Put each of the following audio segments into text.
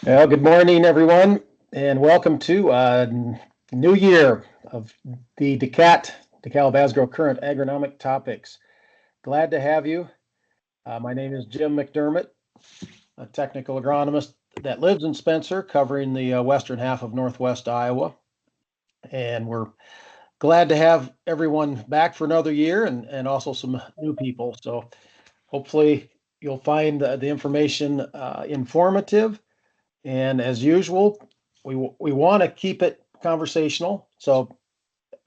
Well, good morning, everyone, and welcome to new year of the DAACAT, DEKALB Asgrow Current Agronomic Topics. Glad to have you. My name is Jim McDermott, a technical agronomist that lives in Spencer, covering the western half of northwest Iowa. And we're glad to have everyone back for another year and also some new people. So hopefully you'll find the information informative. And as usual, we want to keep it conversational. So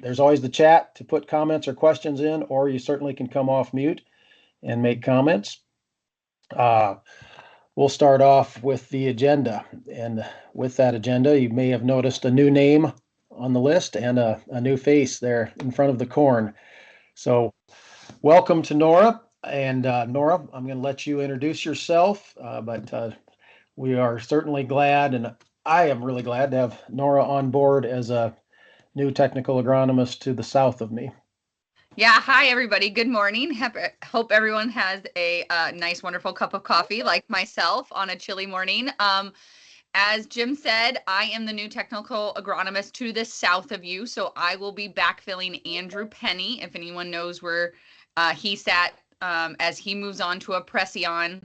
there's always the chat to put comments or questions in, or you certainly can come off mute and make comments. We'll start off with the agenda. And with that agenda, you may have noticed a new name on the list and a new face there in front of the corn. So welcome to Nora. And Nora, I'm going to let you introduce yourself, but we are certainly glad, and I am really glad to have Nora on board as a new technical agronomist to the south of me. Yeah, hi everybody. Good morning. Hope everyone has a nice, wonderful cup of coffee like myself on a chilly morning. As Jim said, I am the new technical agronomist to the south of you, so I will be backfilling Andrew Penny, if anyone knows where he sat as he moves on to a Precion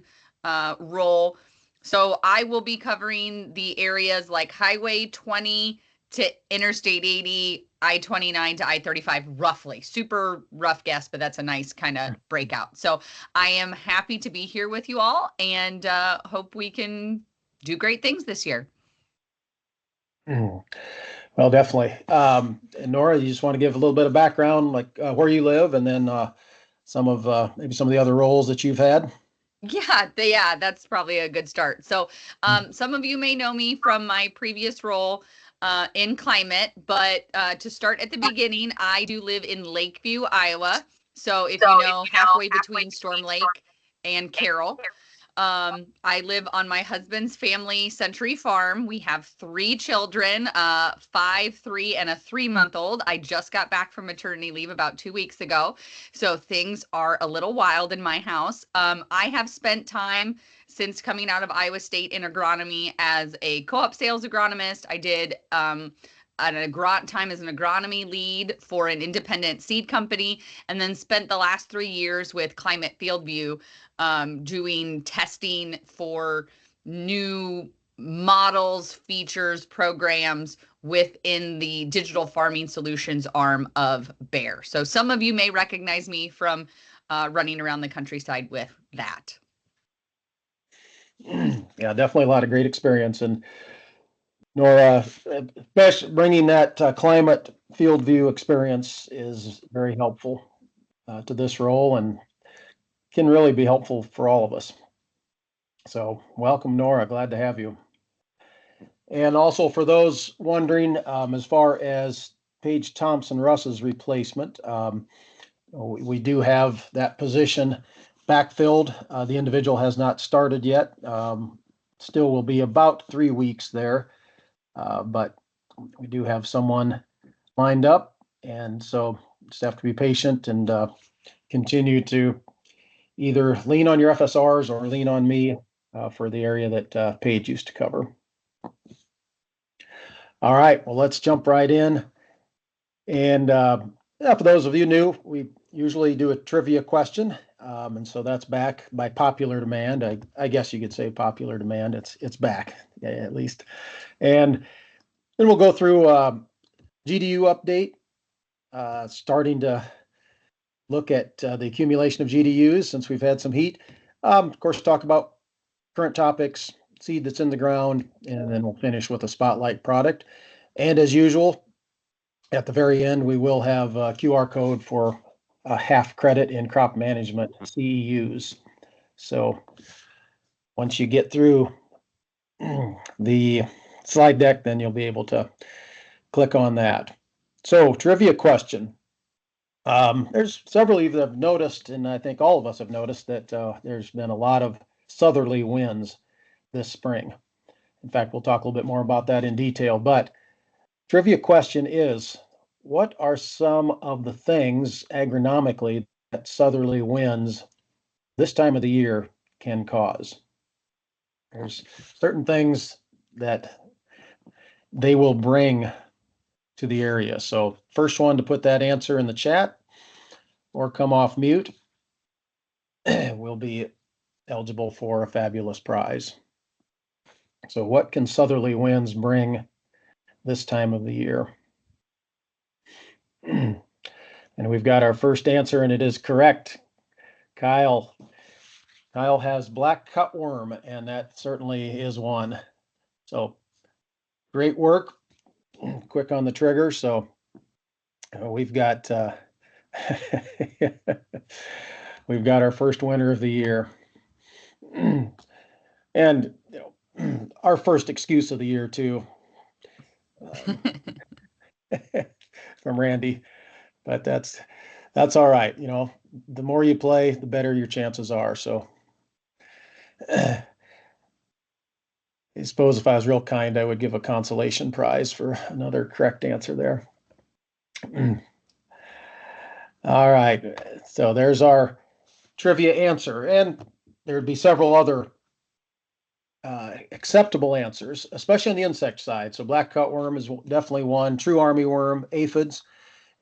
role. So I will be covering the areas like Highway 20 to Interstate 80, I-29 to I-35, roughly. Super rough guess, but that's a nice kind of breakout. So I am happy to be here with you all and hope we can do great things this year. Well, definitely. And Nora, you just want to give a little bit of background, like where you live, and then maybe some of the other roles that you've had. Yeah, that's probably a good start. So some of you may know me from my previous role in climate, but to start at the beginning, I do live in Lakeview, Iowa. So if you know, halfway between Storm Lake and Carroll. I live on my husband's family century farm. We have 3 children, 5, 3, and a 3-month-old. I just got back from maternity leave about 2 weeks ago, so things are a little wild in my house. I have spent time since coming out of Iowa State in agronomy as a co-op sales agronomist. I did time as an agronomy lead for an independent seed company, and then spent the last 3 years with Climate Fieldview doing testing for new models, features, programs within the digital farming solutions arm of Bayer. So some of you may recognize me from running around the countryside with that. Yeah, definitely a lot of great experience. And Nora, especially bringing that climate field view experience is very helpful to this role and can really be helpful for all of us. So welcome, Nora. Glad to have you. And also for those wondering, as far as Paige Thompson-Russ's replacement, we do have that position backfilled. The individual has not started yet. Still will be about 3 weeks there, but we do have someone lined up, and so just have to be patient and continue to either lean on your FSRs or lean on me for the area that Paige used to cover. All right, well, let's jump right in. And for those of you new, we usually do a trivia question. And so that's back by popular demand. I guess you could say popular demand. It's back, at least. And then we'll go through GDU update, starting to look at the accumulation of GDUs since we've had some heat. Of course, talk about current topics, seed that's in the ground, and then we'll finish with a spotlight product. And as usual, at the very end, we will have a QR code for a half credit in crop management CEUs. So once you get through the slide deck, then you'll be able to click on that. So trivia question. There's several of you that have noticed, and I think all of us have noticed that there's been a lot of southerly winds this spring. In fact, we'll talk a little bit more about that in detail, but trivia question is, what are some of the things agronomically that southerly winds this time of the year can cause? There's certain things that they will bring to the area. So first one to put that answer in the chat or come off mute will be eligible for a fabulous prize. So what can southerly winds bring this time of the year? And we've got our first answer, and it is correct. Kyle has black cutworm, and that certainly is one. So great work, quick on the trigger. So we've got we've got our first winner of the year. And our first excuse of the year too, from Randy, but that's all right. The more you play, the better your chances are. So I suppose if I was real kind, I would give a consolation prize for another correct answer there. All right, so there's our trivia answer, and there'd be several other acceptable answers, especially on the insect side. So black cutworm is definitely one, true armyworm, aphids,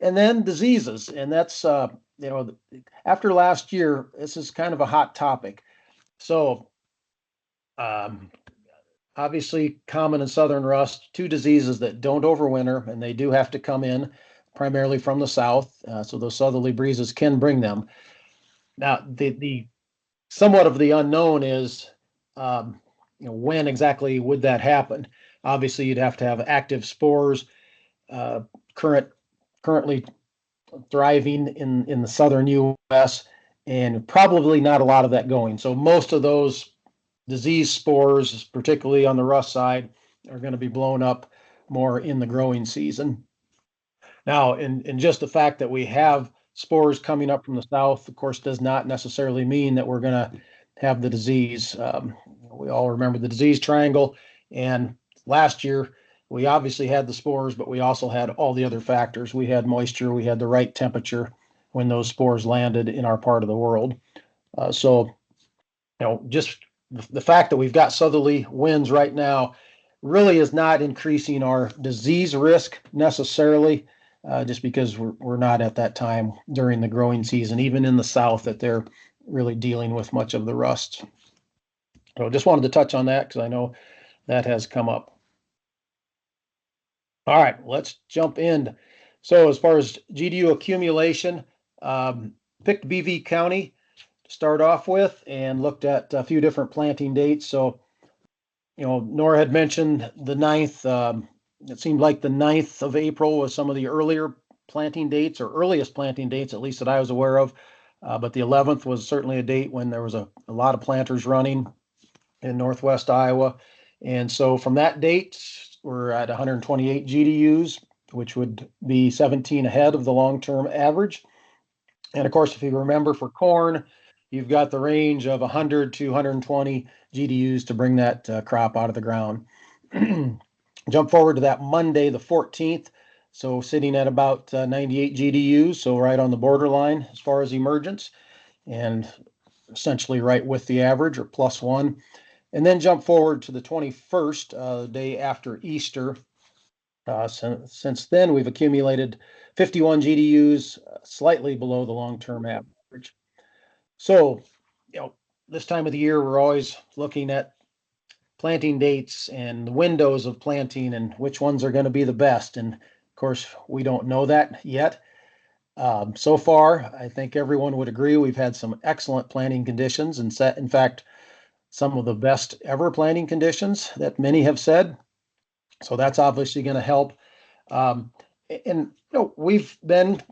and then diseases. And that's, after last year, this is kind of a hot topic. So obviously common in southern rust, two diseases that don't overwinter, and they do have to come in primarily from the south. So those southerly breezes can bring them. Now, the somewhat of the unknown is, when exactly would that happen? Obviously, you'd have to have active spores currently thriving in the southern U.S., and probably not a lot of that going. So most of those disease spores, particularly on the rust side, are going to be blown up more in the growing season. Now, in just the fact that we have spores coming up from the south, of course, does not necessarily mean that we're going to have the disease. We all remember the disease triangle, and last year we obviously had the spores, but we also had all the other factors. We had moisture, we had the right temperature when those spores landed in our part of the world. So just the fact that we've got southerly winds right now really is not increasing our disease risk necessarily, just because we're not at that time during the growing season, even in the south, that they're really dealing with much of the rust. So just wanted to touch on that because I know that has come up. All right, let's jump in. So as far as GDU accumulation, picked BV County to start off with and looked at a few different planting dates. So, Nora had mentioned the 9th. It seemed like the 9th of April was some of the earlier planting dates, or earliest planting dates, at least that I was aware of. But the 11th was certainly a date when there was a lot of planters running in Northwest Iowa. And so from that date, we're at 128 GDUs, which would be 17 ahead of the long-term average. And of course, if you remember, for corn, you've got the range of 100 to 120 GDUs to bring that crop out of the ground. Jump forward to that Monday, the 14th. So sitting at about 98 GDUs, so right on the borderline as far as emergence, and essentially right with the average, or +1. And then jump forward to the 21st, the day after Easter. Since then, we've accumulated 51 GDUs, slightly below the long-term average. So, this time of the year, we're always looking at planting dates and the windows of planting and which ones are going to be the best. And of course, we don't know that yet. So far, I think everyone would agree we've had some excellent planting conditions, and in fact, some of the best ever planting conditions that many have said. So that's obviously going to help. And we've been,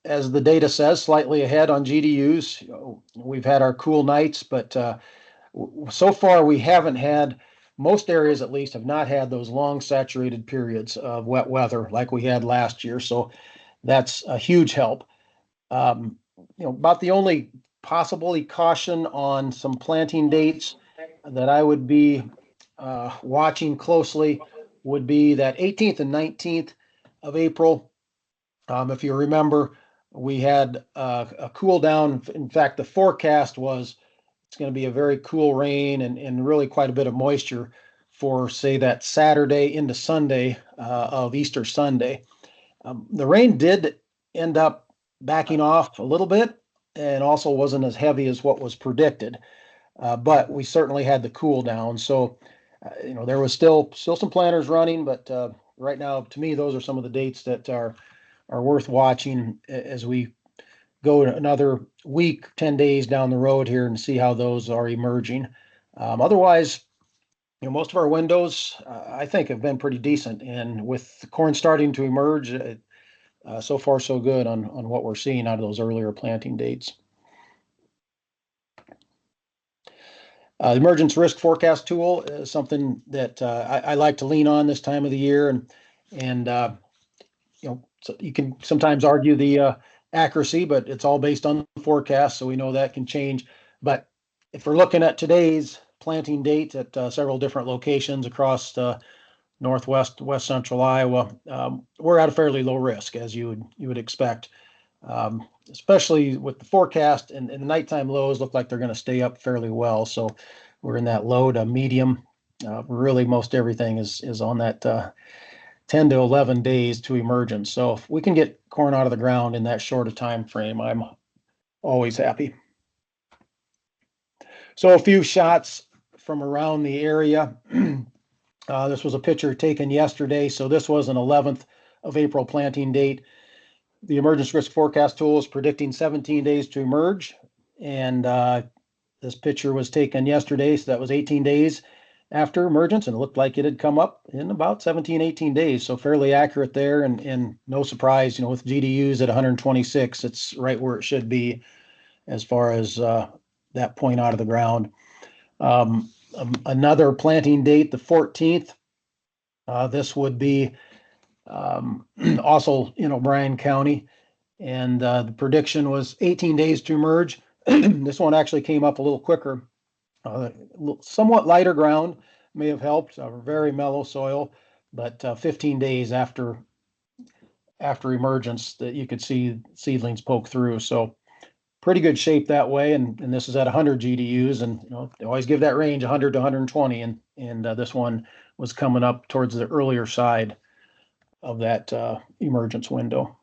as the data says, slightly ahead on GDUs. We've had our cool nights, but so far we haven't had, most areas at least have not had those long saturated periods of wet weather like we had last year. So that's a huge help. About the only possibly caution on some planting dates that I would be watching closely would be that 18th and 19th of April. If you remember, we had a cool down. In fact, the forecast was it's going to be a very cool rain and really quite a bit of moisture for, say, that Saturday into Sunday of Easter Sunday. The rain did end up backing off a little bit and also wasn't as heavy as what was predicted. But we certainly had the cool down. So, there was still some planters running, but right now, to me, those are some of the dates that are worth watching as we go another week, 10 days down the road here and see how those are emerging. Otherwise, most of our windows, I think, have been pretty decent. And with the corn starting to emerge, so far so good on what we're seeing out of those earlier planting dates. The emergence risk forecast tool is something that I like to lean on this time of the year, and so you can sometimes argue the accuracy, but it's all based on the forecast, so we know that can change. But if we're looking at today's planting date at several different locations across northwest, west central Iowa, we're at a fairly low risk, as you would expect. Especially with the forecast and the nighttime lows look like they're going to stay up fairly well. So we're in that low to medium. Really, most everything is on that 10 to 11 days to emergence. So if we can get corn out of the ground in that short a time frame, I'm always happy. So a few shots from around the area. This was a picture taken yesterday. So this was an 11th of April planting date. The emergence risk forecast tool is predicting 17 days to emerge. And this picture was taken yesterday, so that was 18 days after emergence, and it looked like it had come up in about 17, 18 days. So fairly accurate there, and no surprise, with GDUs at 126, it's right where it should be as far as that point out of the ground. Another planting date, the 14th. This would be also in O'Brien County, and the prediction was 18 days to emerge. This one actually came up a little quicker. Somewhat lighter ground may have helped. Very mellow soil, but 15 days after emergence that you could see seedlings poke through. So pretty good shape that way. And this is at 100 GDUs, and they always give that range 100 to 120, and this one was coming up towards the earlier side of that emergence window.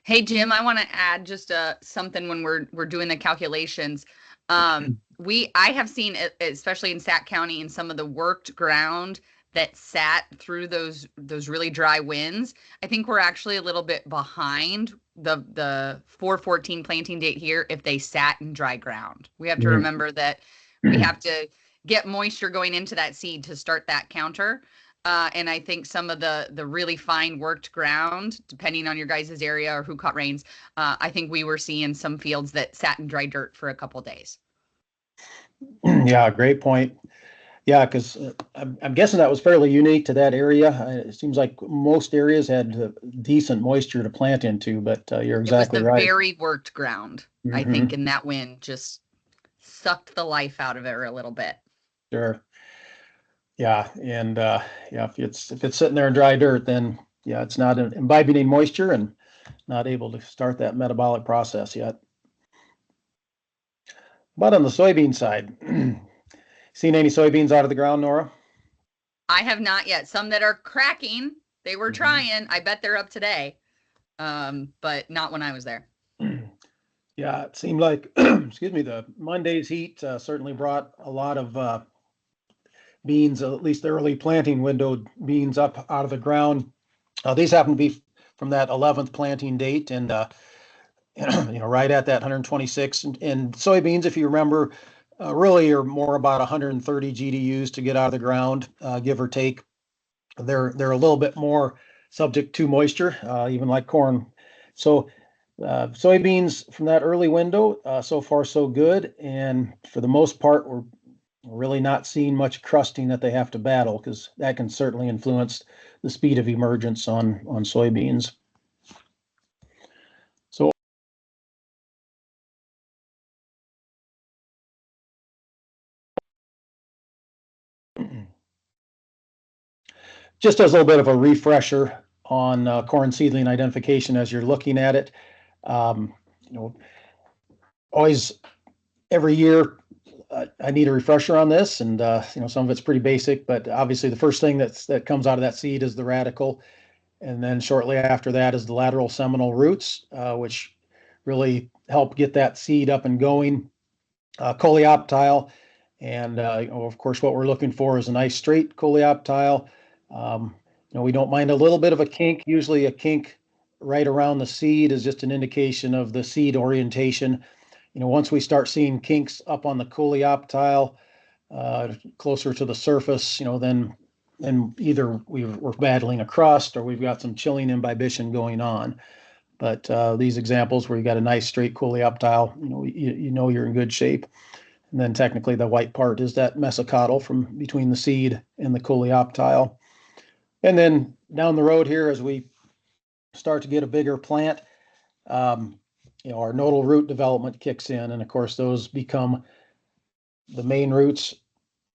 Hey, Jim, I want to add just something when we're doing the calculations. I have seen, especially in Sac County, in some of the worked ground that sat through those really dry winds. I think we're actually a little bit behind the 4/14 planting date here if they sat in dry ground. We have to remember that we have to get moisture going into that seed to start that counter. And I think some of the really fine worked ground, depending on your guys' area or who caught rains, I think we were seeing some fields that sat in dry dirt for a couple days. Yeah, great point. Yeah, because I'm guessing that was fairly unique to that area. It seems like most areas had decent moisture to plant into, but you're exactly right. It was the very worked ground, I think, and that wind just sucked the life out of it a little bit. Sure. Yeah, and if it's sitting there in dry dirt, then it's not imbibing any moisture and not able to start that metabolic process yet. But on the soybean side, seen any soybeans out of the ground, Nora? I have not yet. Some that are cracking. They were trying. I bet they're up today, but not when I was there. Yeah, it seemed like, excuse me, the Monday's heat certainly brought a lot of beans, at least the early planting window beans, up out of the ground. These happen to be from that 11th planting date, and right at that 126. And soybeans, if you remember, really are more about 130 GDUs to get out of the ground, give or take. They're a little bit more subject to moisture, even like corn. So soybeans from that early window, so far so good, and for the most part, we're really not seeing much crusting that they have to battle, because that can certainly influence the speed of emergence on soybeans. So just as a little bit of a refresher on corn seedling identification as you're looking at it, always every year I need a refresher on this, and some of it's pretty basic, but obviously the first thing that comes out of that seed is the radicle, and then shortly after that is the lateral seminal roots, which really help get that seed up and going. Coleoptile, and of course, what we're looking for is a nice straight coleoptile. We don't mind a little bit of a kink. Usually, a kink right around the seed is just an indication of the seed orientation. Once we start seeing kinks up on the coleoptile, closer to the surface, then either we're battling a crust or we've got some chilling imbibition going on. But these examples where you got a nice straight coleoptile, you're in good shape. And then technically the white part is that mesocotyl from between the seed and the coleoptile. And then down the road here, as we start to get a bigger plant, our nodal root development kicks in. And of course, those become the main roots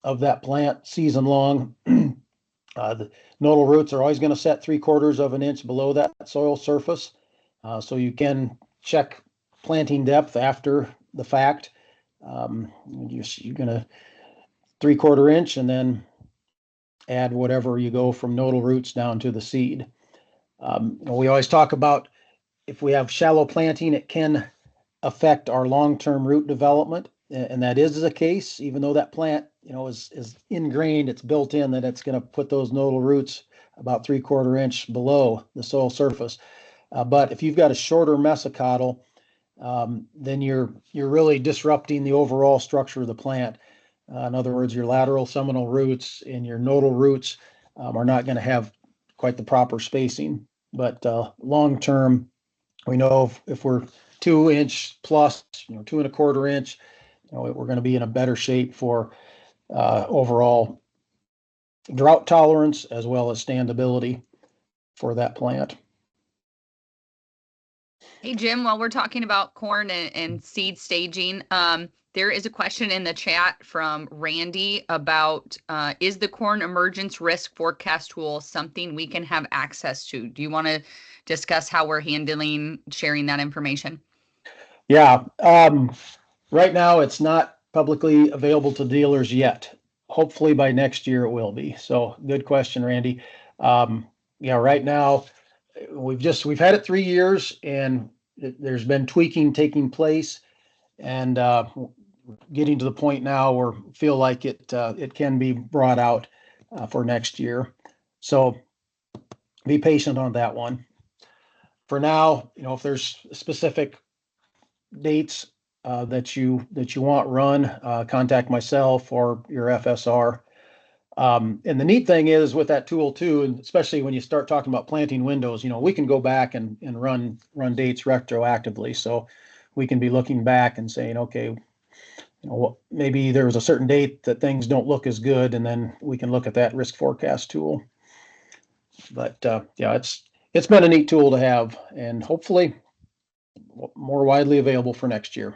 of that plant season long. The nodal roots are always going to set 3/4 of an inch below that soil surface. So you can check planting depth after the fact. You're going to 3/4 inch and then add whatever you go from nodal roots down to the seed. We always talk about if we have shallow planting, it can affect our long-term root development. And that is the case, even though that plant, is ingrained, it's built in that it's going to put those nodal roots about 3/4 inch below the soil surface. But if you've got a shorter mesocotyl, then you're really disrupting the overall structure of the plant. In other words, your lateral seminal roots and your nodal roots are not going to have quite the proper spacing. But long term, we know if we're 2-inch plus, 2¼ inch, we're going to be in a better shape for overall drought tolerance as well as standability for that plant. Hey, Jim, while we're talking about corn and seed staging, there is a question in the chat from Randy about, is the corn emergence risk forecast tool something we can have access to? Do you want to discuss how we're handling sharing that information? Yeah. Right now, it's not publicly available to dealers yet. Hopefully by next year it will be. So good question, Randy. Right now we've had it 3 years and there's been tweaking taking place, and getting to the point now where we feel like it can be brought out for next year. So be patient on that one. For now, if there's specific dates that you want run, contact myself or your FSR. And the neat thing is with that tool too, and especially when you start talking about planting windows, we can go back and run dates retroactively. So we can be looking back and saying, okay, maybe there was a certain date that things don't look as good, and then we can look at that risk forecast tool. But it's been a neat tool to have, and hopefully more widely available for next year.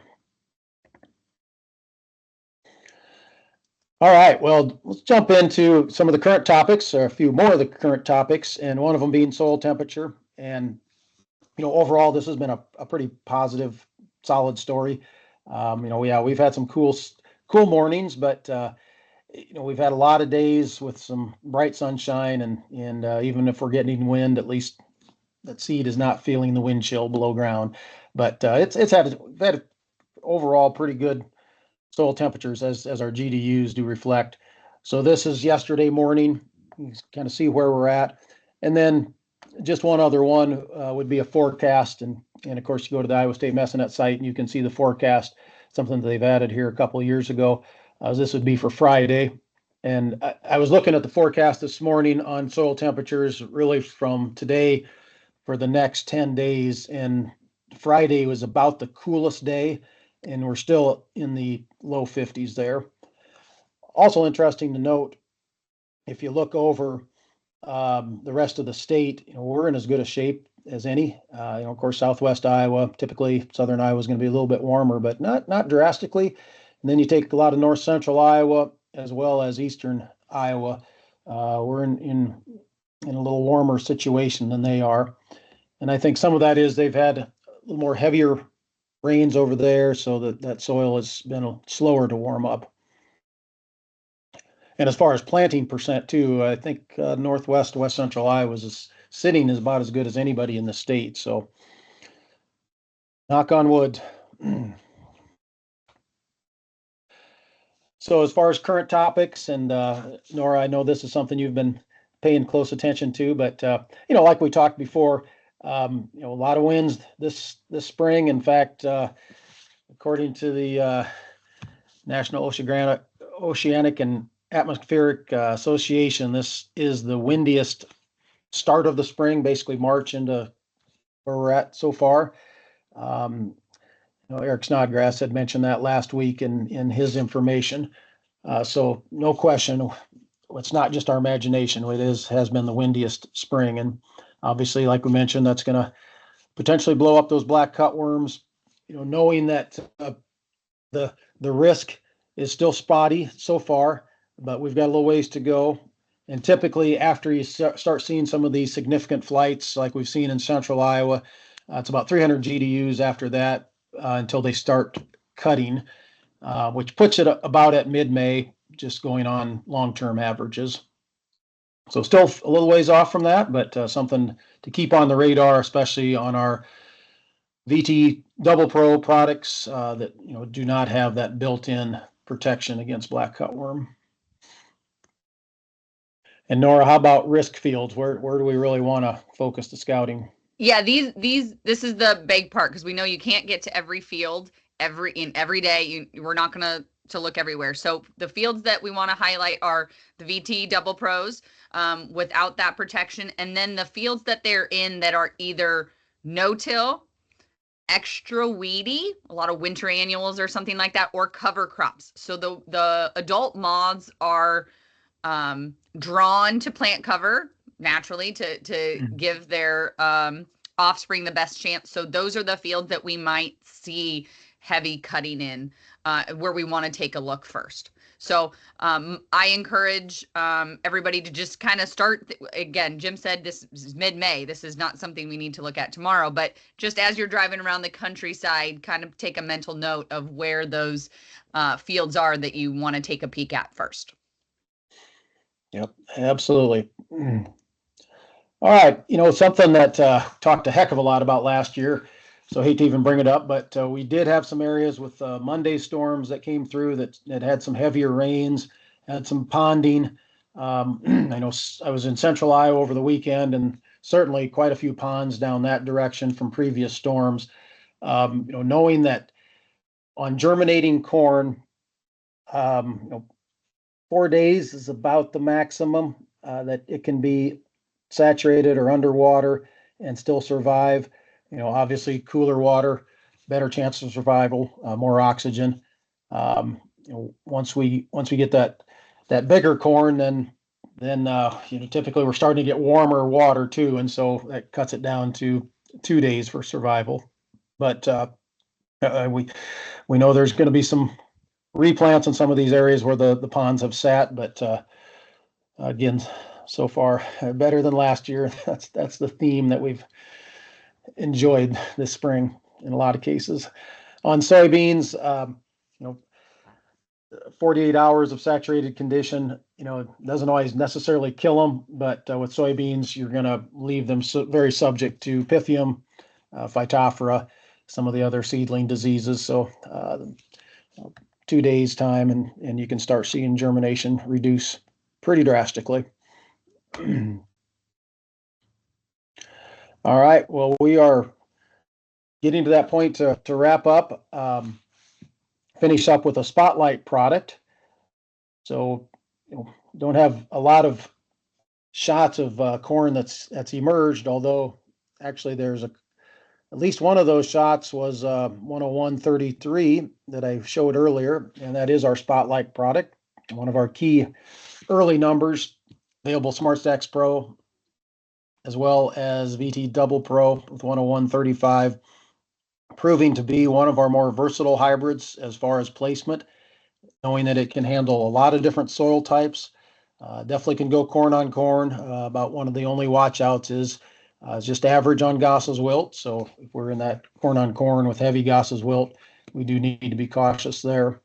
All right, well, let's jump into some of the current topics, or a few more of the current topics, and one of them being soil temperature. And, overall, this has been a pretty positive, solid story. We've had some cool mornings, but, we've had a lot of days with some bright sunshine, and even if we're getting wind, at least that seed is not feeling the wind chill below ground. But we've had overall pretty good soil temperatures as our GDUs do reflect. So this is yesterday morning. You kind of see where we're at. And then just one other one would be a forecast. And of course, you go to the Iowa State Messenet site and you can see the forecast, something that they've added here a couple of years ago. This would be for Friday. And I was looking at the forecast this morning on soil temperatures really from today for the next 10 days. And Friday was about the coolest day, and we're still in the low 50s there. Also interesting to note, if you look over the rest of the state, we're in as good a shape as any. Of course, Southwest Iowa, typically Southern Iowa is going to be a little bit warmer, but not drastically. And then you take a lot of North Central Iowa as well as Eastern Iowa. We're in a little warmer situation than they are. And I think some of that is they've had a little more heavier rains over there, so that soil has been slower to warm up. And as far as planting percent too, I think Northwest, West Central Iowa sitting is about as good as anybody in the state. So knock on wood. So as far as current topics, and Nora, I know this is something you've been paying close attention to, but like we talked before, a lot of winds this spring. In fact, according to the National Oceanic and Atmospheric Association, this is the windiest start of the spring, basically March into where we're at so far. Eric Snodgrass had mentioned that last week in his information. So no question, it's not just our imagination. It has been the windiest spring. And obviously, like we mentioned, that's going to potentially blow up those black cutworms, knowing that the risk is still spotty so far, but we've got a little ways to go. And typically after you start seeing some of these significant flights, like we've seen in central Iowa, it's about 300 GDUs after that until they start cutting, which puts it about at mid-May, just going on long-term averages. So still a little ways off from that, but something to keep on the radar, especially on our VT Double Pro products that do not have that built-in protection against black cutworm. And Nora, how about risk fields? Where do we really want to focus the scouting? Yeah, this is the big part, because we know you can't get to every field every day. We're not going to look everywhere. So the fields that we want to highlight are the VT Double Pros without that protection, and then the fields that they're in that are either no-till, extra weedy, a lot of winter annuals or something like that, or cover crops. So the adult moths are drawn to plant cover naturally to give their offspring the best chance. So those are the fields that we might see heavy cutting in, where we want to take a look first. So I encourage everybody to just kind of start. Again, Jim said this is mid-May. This is not something we need to look at tomorrow, but just as you're driving around the countryside, kind of take a mental note of where those fields are that you want to take a peek at first. Yep, absolutely. All right, something that talked a heck of a lot about last year, so I hate to even bring it up, but we did have some areas with Monday storms that came through that had some heavier rains, had some ponding. I know I was in central Iowa over the weekend, and certainly quite a few ponds down that direction from previous storms. Knowing that on germinating corn, 4 days is about the maximum that it can be saturated or underwater and still survive. Obviously cooler water, better chance of survival, more oxygen. Once we get that bigger corn, then typically we're starting to get warmer water too, and so that cuts it down to 2 days for survival. But we know there's going to be some replants in some of these areas where the ponds have sat, but again, so far better than last year. That's the theme that we've enjoyed this spring in a lot of cases. On soybeans, 48 hours of saturated condition, doesn't always necessarily kill them, but with soybeans, you're going to leave them very subject to Pythium, Phytophthora, some of the other seedling diseases. So 2 days time and you can start seeing germination reduce pretty drastically. All right, well, we are getting to that point to wrap up. Finish up with a spotlight product. So don't have a lot of shots of corn that's emerged, although actually there's at least one of those shots was 101.33 that I showed earlier, and that is our spotlight product. One of our key early numbers, available SmartStax Pro, as well as VT Double Pro with 101.35, proving to be one of our more versatile hybrids as far as placement, knowing that it can handle a lot of different soil types. Definitely can go corn on corn. About one of the only watch outs is just average on Gossa's wilt. So if we're in that corn on corn with heavy Gossa's wilt, we do need to be cautious there.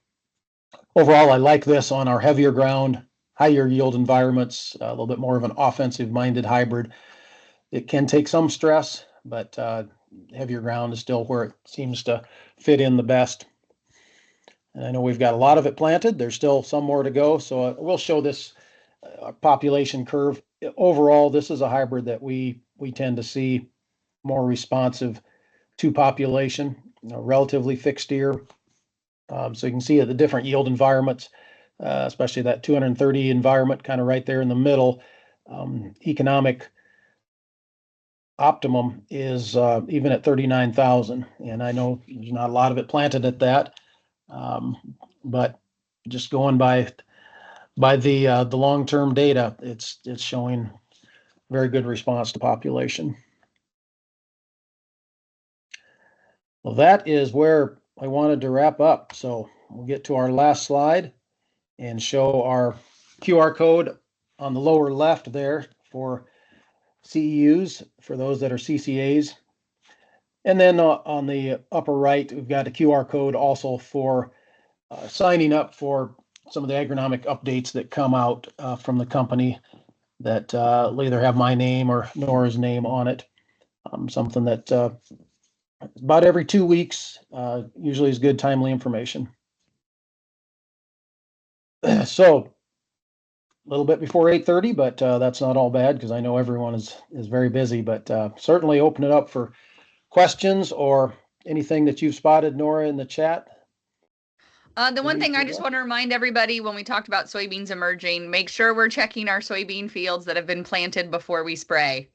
Overall, I like this on our heavier ground higher yield environments, a little bit more of an offensive minded hybrid. It can take some stress, but heavier ground is still where it seems to fit in the best. And I know we've got a lot of it planted. There's still some more to go. So we'll show this population curve. Overall, this is a hybrid that we tend to see more responsive to population, relatively fixed ear. So you can see at the different yield environments, especially that 230 environment kind of right there in the middle. Economic optimum is even at 39,000. And I know there's not a lot of it planted at that. But just going by the long-term data, it's showing very good response to population. Well, that is where I wanted to wrap up. So we'll get to our last slide and show our QR code on the lower left there for CEUs, for those that are CCAs. And then on the upper right, we've got a QR code also for signing up for some of the agronomic updates that come out from the company that will either have my name or Nora's name on it. Something that about every 2 weeks usually is good, timely information. So a little bit before 8:30, but that's not all bad because I know everyone is very busy, but certainly open it up for questions or anything that you've spotted, Nora, in the chat. The one thing I just want to remind everybody when we talked about soybeans emerging, make sure we're checking our soybean fields that have been planted before we spray,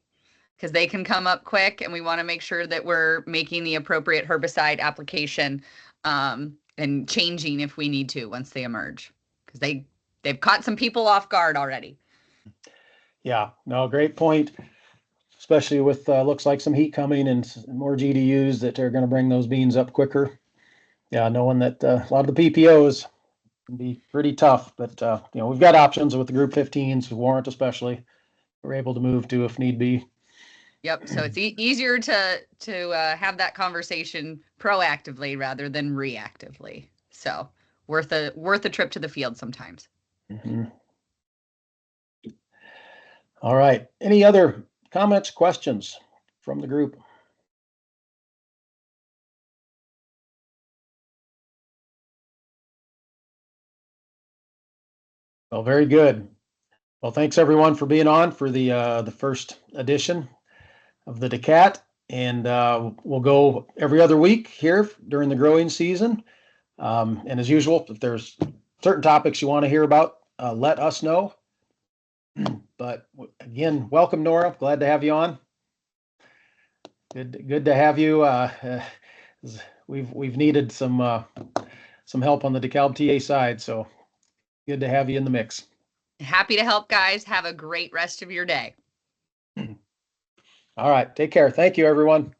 because they can come up quick, and we want to make sure that we're making the appropriate herbicide application and changing if we need to once they emerge, because they've caught some people off guard already. Yeah, no, great point. Especially with looks like some heat coming and more GDUs that are going to bring those beans up quicker. Yeah, knowing that a lot of the PPOs can be pretty tough, but we've got options with the Group 15s, warrant especially. We're able to move to if need be. Yep. So it's easier to have that conversation proactively rather than reactively. So worth a trip to the field sometimes. Mm-hmm. All right. Any other comments, questions from the group? Well, very good. Well, thanks everyone for being on for the first edition of the DAACAT, and we'll go every other week here during the growing season. And as usual, if there's certain topics you want to hear about, let us know. But again, welcome, Nora. Glad to have you on. Good to have you. We've needed some help on the DEKALB TA side, so good to have you in the mix. Happy to help, guys. Have a great rest of your day. All right. Take care. Thank you, everyone.